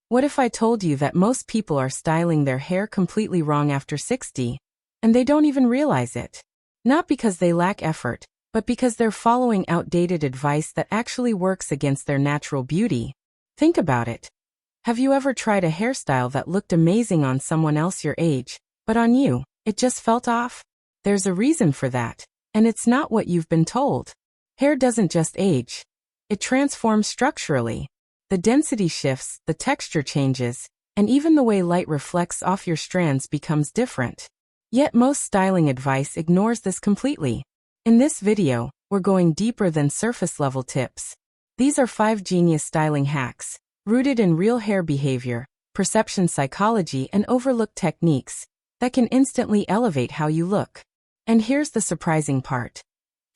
What if I told you that most people are styling their hair completely wrong after 60, and they don't even realize it? Not because they lack effort, but because they're following outdated advice that actually works against their natural beauty. Think about it. Have you ever tried a hairstyle that looked amazing on someone else your age, but on you, it just felt off? There's a reason for that, and it's not what you've been told. Hair doesn't just age. It transforms structurally. The density shifts, the texture changes, and even the way light reflects off your strands becomes different. Yet most styling advice ignores this completely. In this video, we're going deeper than surface-level tips. These are 5 genius styling hacks, rooted in real hair behavior, perception psychology, and overlooked techniques that can instantly elevate how you look. And here's the surprising part.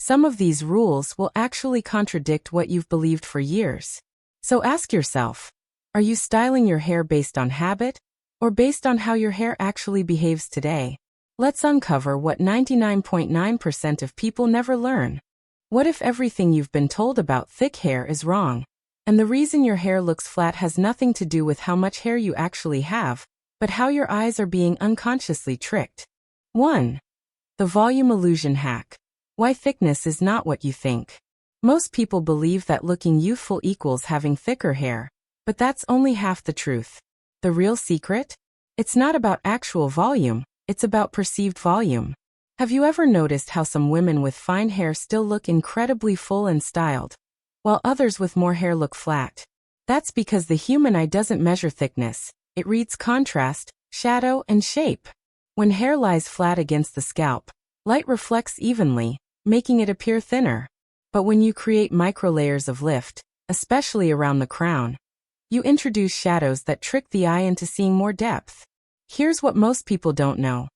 Some of these rules will actually contradict what you've believed for years. So ask yourself, are you styling your hair based on habit, or based on how your hair actually behaves today? Let's uncover what 99.9% of people never learn. What if everything you've been told about thick hair is wrong, and the reason your hair looks flat has nothing to do with how much hair you actually have, but how your eyes are being unconsciously tricked? 1. The volume illusion hack. Why thickness is not what you think. Most people believe that looking youthful equals having thicker hair, but that's only half the truth. The real secret? It's not about actual volume, it's about perceived volume. Have you ever noticed how some women with fine hair still look incredibly full and styled, while others with more hair look flat? That's because the human eye doesn't measure thickness, it reads contrast, shadow, and shape. When hair lies flat against the scalp, light reflects evenly, making it appear thinner. But when you create microlayers of lift, especially around the crown, you introduce shadows that trick the eye into seeing more depth. Here's what most people don't know.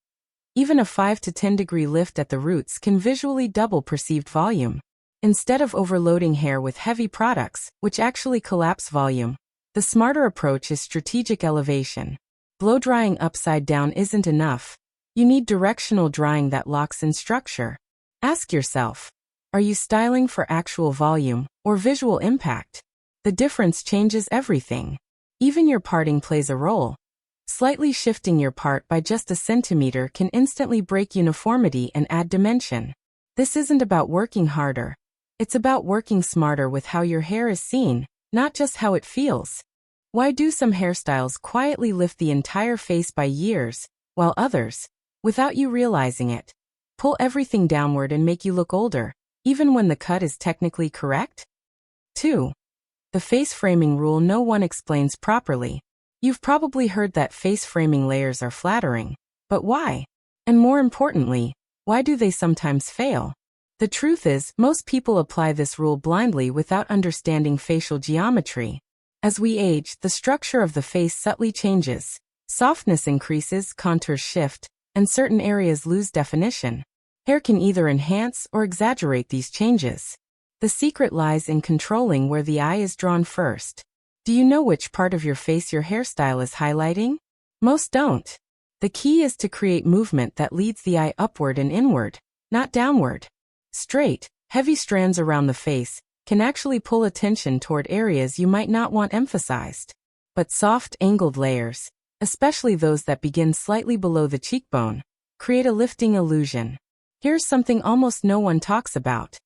Even a 5 to 10 degree lift at the roots can visually double perceived volume. Instead of overloading hair with heavy products, which actually collapse volume, the smarter approach is strategic elevation. Blow drying upside down isn't enough. You need directional drying that locks in structure. Ask yourself, are you styling for actual volume or visual impact? The difference changes everything. Even your parting plays a role. Slightly shifting your part by just a centimeter can instantly break uniformity and add dimension. This isn't about working harder. It's about working smarter with how your hair is seen, not just how it feels. Why do some hairstyles quietly lift the entire face by years, while others, without you realizing it, pull everything downward and make you look older, even when the cut is technically correct? 2. The face framing rule no one explains properly. You've probably heard that face framing layers are flattering, but why? And more importantly, why do they sometimes fail? The truth is, most people apply this rule blindly without understanding facial geometry. As we age, the structure of the face subtly changes. Softness increases, contours shift, and certain areas lose definition. Hair can either enhance or exaggerate these changes. The secret lies in controlling where the eye is drawn first. Do you know which part of your face your hairstyle is highlighting? Most don't. The key is to create movement that leads the eye upward and inward, not downward. Straight, heavy strands around the face can actually pull attention toward areas you might not want emphasized. But soft, angled layers, especially those that begin slightly below the cheekbone, create a lifting illusion. Here's something almost no one talks about.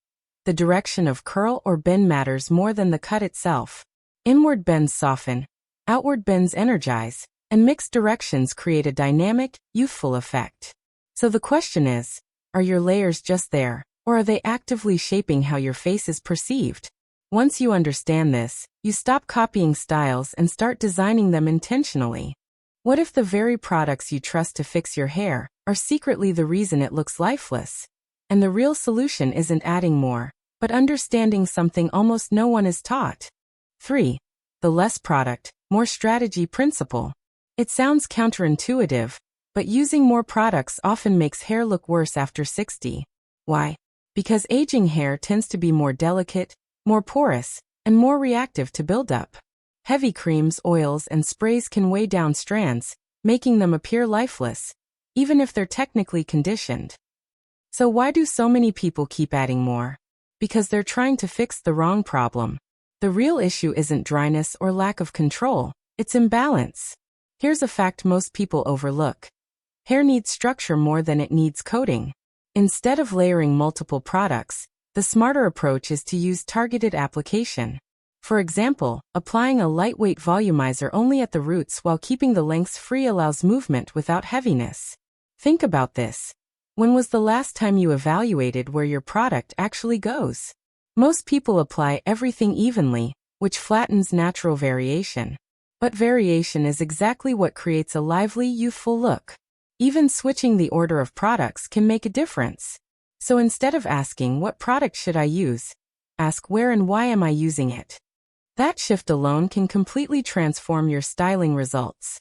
The direction of curl or bend matters more than the cut itself. Inward bends soften, outward bends energize, and mixed directions create a dynamic, youthful effect. So the question is, are your layers just there, or are they actively shaping how your face is perceived? Once you understand this, you stop copying styles and start designing them intentionally. What if the very products you trust to fix your hair are secretly the reason it looks lifeless? And the real solution isn't adding more, but understanding something almost no one is taught. 3. The less product, more strategy principle. It sounds counterintuitive, but using more products often makes hair look worse after 60. Why? Because aging hair tends to be more delicate, more porous, and more reactive to buildup. Heavy creams, oils, and sprays can weigh down strands, making them appear lifeless, even if they're technically conditioned. So why do so many people keep adding more? Because they're trying to fix the wrong problem. The real issue isn't dryness or lack of control, It's imbalance. Here's a fact most people overlook. Hair needs structure more than it needs coating. Instead of layering multiple products, the smarter approach is to use targeted application. For example, applying a lightweight volumizer only at the roots while keeping the lengths free allows movement without heaviness. Think about this. When was the last time you evaluated where your product actually goes? Most people apply everything evenly, which flattens natural variation. But variation is exactly what creates a lively, youthful look. Even switching the order of products can make a difference. So instead of asking what product should I use, ask where and why am I using it? That shift alone can completely transform your styling results.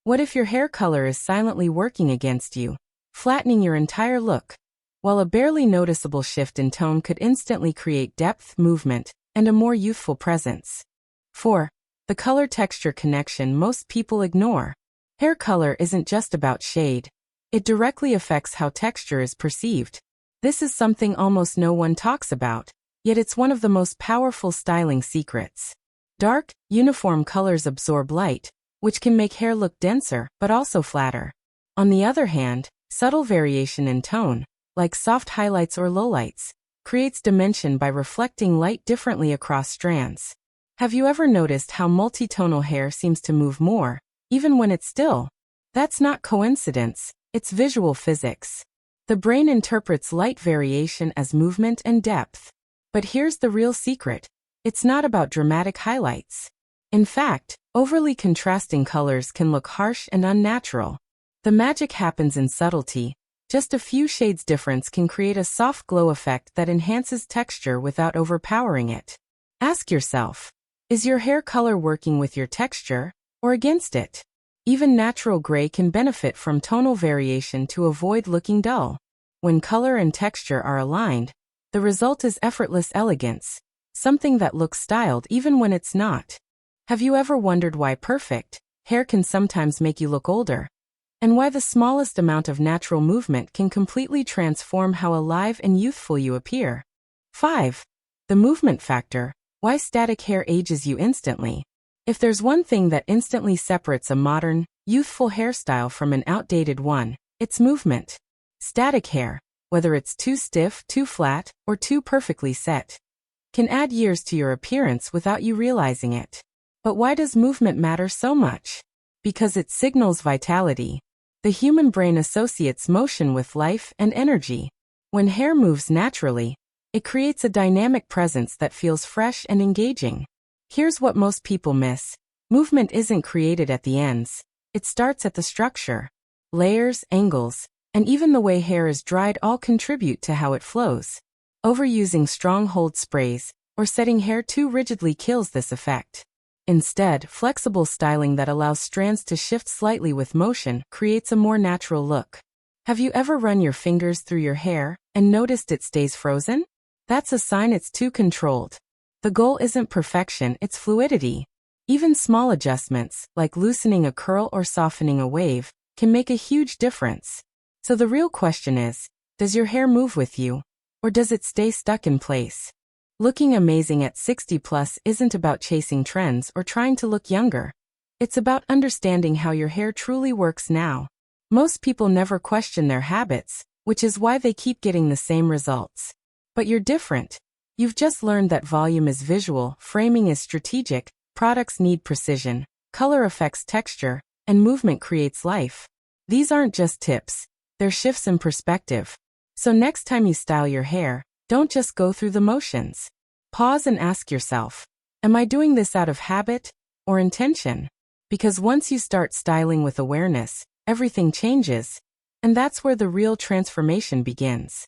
What if your hair color is silently working against you, flattening your entire look, while a barely noticeable shift in tone could instantly create depth, movement, and a more youthful presence? 4. The color-texture connection most people ignore. Hair color isn't just about shade. It directly affects how texture is perceived. This is something almost no one talks about, yet it's one of the most powerful styling secrets. Dark, uniform colors absorb light, which can make hair look denser but also flatter. On the other hand, subtle variation in tone, like soft highlights or lowlights, creates dimension by reflecting light differently across strands. Have you ever noticed how multitonal hair seems to move more, even when it's still? That's not coincidence, it's visual physics. The brain interprets light variation as movement and depth. But here's the real secret. It's not about dramatic highlights. In fact, overly contrasting colors can look harsh and unnatural. The magic happens in subtlety. Just a few shades difference can create a soft glow effect that enhances texture without overpowering it. Ask yourself, is your hair color working with your texture, or against it? Even natural gray can benefit from tonal variation to avoid looking dull. When color and texture are aligned, the result is effortless elegance, something that looks styled even when it's not. Have you ever wondered why perfect hair can sometimes make you look older? And why the smallest amount of natural movement can completely transform how alive and youthful you appear? 5. The movement factor. Why static hair ages you instantly. If there's one thing that instantly separates a modern, youthful hairstyle from an outdated one, it's movement. Static hair, whether it's too stiff, too flat, or too perfectly set, can add years to your appearance without you realizing it. But why does movement matter so much? Because it signals vitality. The human brain associates motion with life and energy. When hair moves naturally, it creates a dynamic presence that feels fresh and engaging. Here's what most people miss. Movement isn't created at the ends. It starts at the structure. Layers, angles, and even the way hair is dried all contribute to how it flows. Overusing strong hold sprays or setting hair too rigidly kills this effect. Instead, flexible styling that allows strands to shift slightly with motion creates a more natural look. Have you ever run your fingers through your hair and noticed it stays frozen? That's a sign it's too controlled. The goal isn't perfection, it's fluidity. Even small adjustments, like loosening a curl or softening a wave, can make a huge difference. So the real question is, does your hair move with you? Or does it stay stuck in place? Looking amazing at 60 plus isn't about chasing trends or trying to look younger. It's about understanding how your hair truly works now. Most people never question their habits, which is why they keep getting the same results. But you're different. You've just learned that volume is visual, framing is strategic, products need precision, color affects texture, and movement creates life. These aren't just tips, they're shifts in perspective. So next time you style your hair, don't just go through the motions. Pause and ask yourself, am I doing this out of habit or intention? Because once you start styling with awareness, everything changes, and that's where the real transformation begins.